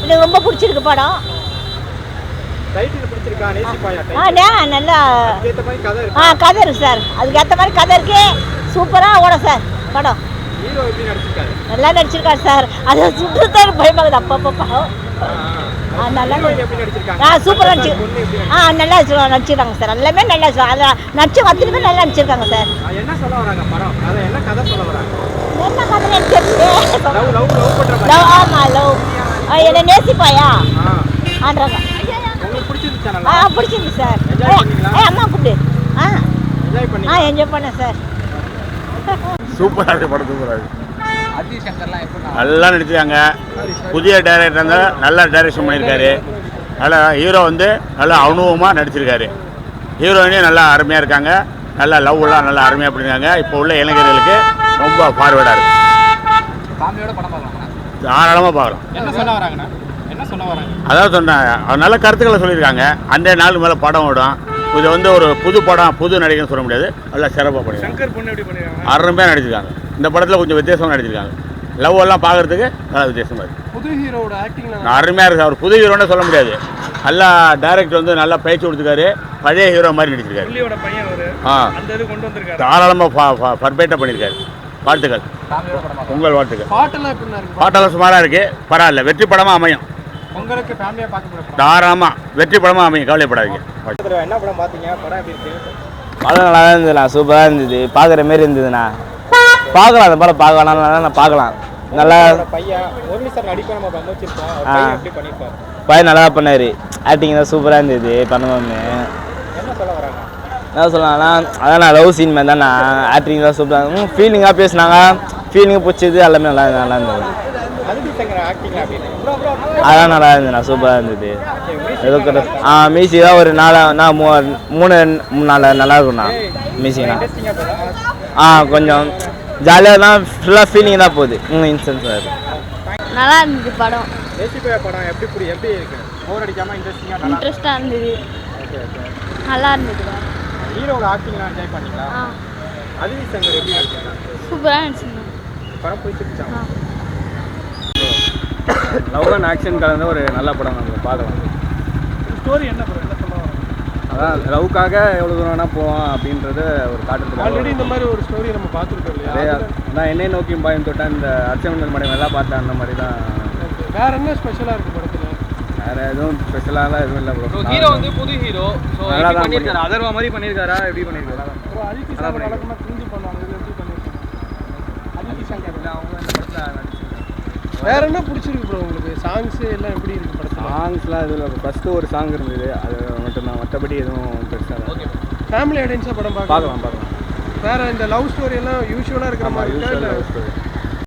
எனக்கு ரொம்ப பிடிச்சிருக்கு படம். டைட்டில் பிடிச்சிருக்கா? நேசிப்பாயா நல்லா அதுக்கேத்த மாதிரி கதை இருக்கு. கதை இருக்கு சார். அதுக்கேற்ற மாதிரி கதை இருக்கு. சூப்பராக ஓடும் சார் படம். ஹீரோ எப்படி நடிச்சிருக்காரு? நல்லா நடிச்சிருக்காரு சார். அது சுற்றுத்தான் பயமாகுது அப்பப்போ. நல்லா எப்படி நடிச்சிருக்காங்க? சூப்பராக நல்லா நடிச்சிருக்காங்க சார். எல்லாமே நல்லா நடிச்சு 10 பேர் நல்லா நடிச்சிருக்காங்க சார். என்ன சொல்ல வராங்க படம்? அதை என்ன கதை சொல்ல வராங்க? என்ன கதை எனக்கு தெரியல. லவ் பண்ற மாதிரி. ஆமாம் லவ். என்ன நேசிப்பாயா ஆன்றாங்க. உங்களுக்கு பிடிச்சிருந்துச்சா? நல்லா பிடிச்சிருந்து சார். அம்மா கூப்பிடு. என்ஜாய் பண்ணேன் சார். சூப்பராக இருக்கு படம். சூப்பராக இருக்கு. நல்லா நடிச்சிருக்காங்க. புதிய டைரக்டர் இருந்தால் நல்லா டைரக்ஷன் பண்ணியிருக்காரு. நல்லா ஹீரோ வந்து நல்லா அனுபவமாக நடிச்சிருக்காரு. ஹீரோயினே நல்லா அருமையாக இருக்காங்க. நல்லா லவ்லாம் நல்லா அருமையாக பண்ணியிருக்காங்க. இப்போ உள்ள இளைஞர்களுக்கு ரொம்ப ஃபார்வேர்டாக இருக்குது. தாராளமாக பார்க்கலாம். அதான் சொன்னாங்க, நல்ல கருத்துக்களை சொல்லியிருக்காங்க. அந்த நாள் மேலே படம் ஓடும். இது வந்து ஒரு புது படம், புது நடிகர்னு சொல்ல முடியாது. நல்லா சிறப்பாக பண்ணியிருக்காங்க. அருமையாக நடிச்சிருக்காங்க. இந்த படத்தில் கொஞ்சம் வித்தியாசமாக நடிச்சிருக்காங்க. லவ் எல்லாம் பார்க்குறதுக்கு நல்லா வித்தியாசமாக இருக்குது. புது ஹீரோட ஆக்டிங் அருமையாக இருக்குது. அவர் புது ஹீரோன்னு சொல்ல முடியாது. நல்லா டைரக்டர் வந்து நல்லா பயிற்சி கொடுத்துருக்காரு. பழைய ஹீரோ மாதிரி நடிச்சிருக்காரு. தாராளமாக பர்ஃபெக்டாக பண்ணியிருக்காரு. வாழ்த்துக்கள். உங்கள் வாழ்த்துக்கள். பாட்டெல்லாம் சுமாராக இருக்குது. பரவாயில்ல. வெற்றி படமாக அமையும். உங்களுக்கு ஃபேமிலியா பார்க்க தாராளமாக வெற்றி படமாக அமையும். கவலைப்படாதீங்க. என்ன படம் பார்த்தீங்க? படம் எப்படி இருக்கு? படம் நல்லா தான் இருந்ததுண்ணா. சூப்பராக இருந்தது. பார்க்குற மாரி இருந்ததுண்ணா. பார்க்கலாம். அந்த படம் பார்க்கலாம். நான் பார்க்கலாம். நல்லா பையன் முரளி சார் நடிப்பை நம்ம வச்சிருக்கோம். பையன் எப்படி பண்ணியிருக்காரு? பையன் நல்லா பண்ணார். ஆக்டிங் தான் சூப்பராக இருந்தது. பண்ணணும்னு என்ன சொல்ல வராங்க? என்ன சொல்லலாம்னா அதான் நான் லவ் சீன் மாதிரி தான். நான் ஆக்டிங் தான் சூப்பராக ஃபீலிங்காக பேசினாங்க. ஃபீலிங்காக பிடிச்சது எல்லாமே நல்லா இருந்தது. அதான் நல்லா இருந்ததுண்ணா. சூப்பராக இருந்தது. மியூசிக் தான் ஒரு 3-4 நல்லா இருக்கும்ண்ணா மியூசிக்ண்ணா. கொஞ்சம் ஜாலியாக தான். ஃபுல்லாக ஃபீலிங் தான் போகுது. இன்ஸ்டன்ஸ் சார் நல்லா இருந்தது படம். படம் எப்படி இருக்கு? போர் அடிக்காம இன்ட்ரெஸ்டாக இருந்தது. நல்லா இருந்தது. ஹீரோட ஆக்டிங்லாம் என்ஜாய் பண்ணீங்களா? அதிதி சங்கர் எப்படி நடிச்சாங்க? சூப்பராக நடிச்சிருந்தாங்க. படம் பிடிச்சிருச்சா? லவ் அண்ட் ஆக்ஷன் கலந்த ஒரு நல்ல படம் நம்ம பார்க்கலாம். ஸ்டோரி என்ன படம்? என்ன சொல்ல வராங்க? அதான் லவ்க்காக எவ்வளோ தூரம் வேணால் போவோம் அப்படின்றத ஒரு காட்டுறது. ஆல்ரெடி இந்த மாதிரி ஒரு ஸ்டோரி நம்ம பார்த்துருக்கோம் இல்லையா? நான் என்னை நோக்கி பாயம் தொட்டேன். இந்த அர்ச்சமன் மடம் எல்லாம் பார்த்தேன். அந்த மாதிரி தான். வேற என்ன ஸ்பெஷலாக இருக்குது படத்தில்? வேற எதுவும் ஸ்பெஷலாலாம் எதுவும் இல்லை ப்ரோ. ஹீரோ வந்து புது ஹீரோ. ஸோ நல்லா தான் பண்ணியிருக்காரு. அதர்வா மாதிரி பண்ணியிருக்காரா? எப்படி பண்ணியிருக்காரு? அதிதி சங்கர் வழக்கமாக தெரிஞ்சு பண்ணுவாங்க. இது எப்படி பண்ணியிருக்காங்க? அதிதி சங்கர் அவங்க இந்த படத்தில் நடிச்சு. வேற என்ன பிடிச்சிருக்கு ப்ரோ உங்களுக்கு? சாங்ஸு எல்லாம் எப்படி இருக்குது படத்தில்? சாங்ஸ்லாம் எதுவும் இல்லை. ஃபஸ்ட்டு ஒரு சாங் இருந்தது. அது மட்டும்தான். மற்றபடி எதுவும் பெருசாக ஓகே. ஃபேமிலி ஆடியன்ஸாக படம் பார்க்கலாம். பார்க்கலாம். வேறு இந்த லவ் ஸ்டோரி எல்லாம் யூஸ்வலாக இருக்கிற மாதிரி யூஸ்வல் லவ் ஸ்டோரி.